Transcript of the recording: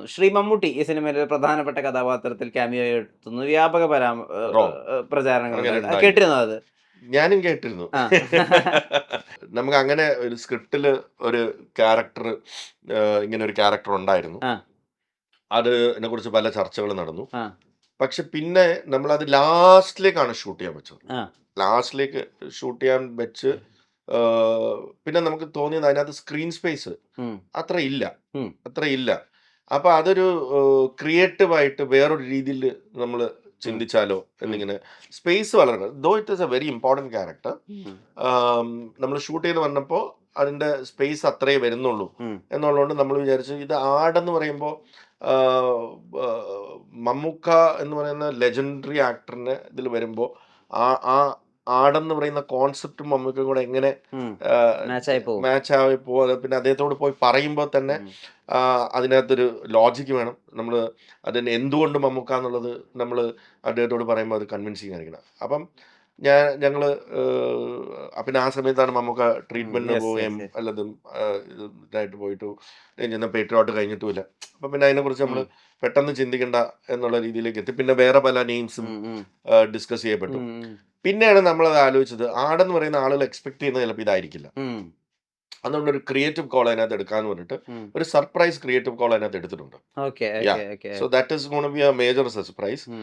ശ്രീ മമ്മൂട്ടി ഈ സിനിമയിലെ ഒരു പ്രധാനപ്പെട്ട കഥാപാത്രത്തിൽ ക്യാമിയോ എത്തുന്നു. വ്യാപക റോങ്. അങ്ങനെ പ്രചാരണങ്ങളുണ്ടായിരുന്നു. ഉണ്ടായില്ല. കേട്ടിരുന്നോ അത്? ഞാനും കേട്ടിരുന്നു. ആ. നമുക്ക് അങ്ങനെ ഒരു സ്ക്രിപ്റ്റില് ഒരു ക്യാരക്ടർ ഇങ്ങനെ ഒരു ക്യാരക്ടർ ഉണ്ടായിരുന്നു. ആ. അതിനെ കുറിച്ച് പല ചർച്ചകളും നടന്നു. ആ. പക്ഷെ പിന്നെ നമ്മളത് ലാസ്റ്റിലേക്കാണ് ഷൂട്ട് ചെയ്യാൻ വെച്ചത്. ആ. ലാസ്റ്റിലേക്ക് ഷൂട്ട് ചെയ്യാൻ വെച്ച് പിന്നെ നമുക്ക് തോന്നിയത് അതിനകത്ത് സ്ക്രീൻ സ്പേസ് ഉം. അത്ര ഇല്ല. ഉം. അത്ര ഇല്ല. അപ്പൊ അതൊരു ക്രിയേറ്റീവായിട്ട് വേറൊരു രീതിയിൽ നമ്മള് ചിന്തിച്ചാലോ എന്നിങ്ങനെ സ്പേസ് വളരെ though it is a very important character. ഉം. നമ്മൾ ഷൂട്ട് ചെയ്ത് വന്നപ്പോൾ അതിൻ്റെ സ്പേസ് അത്രേ വരുന്നുള്ളൂ ഉം. എന്നുള്ളതുകൊണ്ട് നമ്മൾ വിചാരിച്ചു ഇത് ആടെന്ന് പറയുമ്പോൾ മമ്മൂക്ക എന്ന് പറയുന്ന ലെജൻഡറി ആക്ടറിനെ ഇതിൽ വരുമ്പോൾ ആ ആ ആടെന്ന് പറയുന്ന കോൺസെപ്റ്റും മമ്മൂക്കും കൂടെ എങ്ങനെ ഉം. മാച്ചായി പോവും. മാച്ച് ആയി പോകുക, പിന്നെ അദ്ദേഹത്തോട് പോയി പറയുമ്പോൾ തന്നെ ഉം. അതിനകത്തൊരു ലോജിക്ക് വേണം. നമ്മൾ അതിന് എന്തുകൊണ്ട് മമ്മൂക്ക എന്നുള്ളത് നമ്മൾ അദ്ദേഹത്തോട് പറയുമ്പോൾ അത് കൺവിൻസിങ് ആയിരിക്കണം. അപ്പം ഞങ്ങൾ പിന്നെ ആ സമയത്താണ് മമ്മൂക്ക ട്രീറ്റ്മെൻറ്റിന് യെസ്, പോവുകയും യെസ്, യെസ്. വല്ലതും ഇതായിട്ട് പോയിട്ട് ചെന്ന പേട്രിയോട്ട് കഴിഞ്ഞിട്ടുമില്ല. അപ്പം പിന്നെ അതിനെക്കുറിച്ച് നമ്മൾ ഉം. പെട്ടെന്ന് ചിന്തിക്കേണ്ട എന്നുള്ള രീതിയിലേക്ക് എത്തി. പിന്നെ വേറെ പല നെയിംസും ഉം. ഉം. ഡിസ്കസ് ചെയ്യപ്പെട്ടു. ഉം. ഉം. പിന്നെയാണ് നമ്മളത് ആലോചിച്ചത് ആടെന്ന് പറയുന്ന ആളുകൾ എക്സ്പെക്ട് ചെയ്യുന്നത് ചിലപ്പോൾ ഇതായിരിക്കില്ല. ഉം. അതുകൊണ്ട് ഒരു ക്രിയേറ്റീവ് കോൾ അതിനകത്ത് എടുക്കാന്ന് പറഞ്ഞിട്ട് ഉം. ഒരു സർപ്രൈസ് ക്രിയേറ്റീവ് കോൾ അതിനകത്ത് എടുത്തിട്ടുണ്ട്. Okay, yeah okay, okay. So that is gonna B A major surprise. ഉം.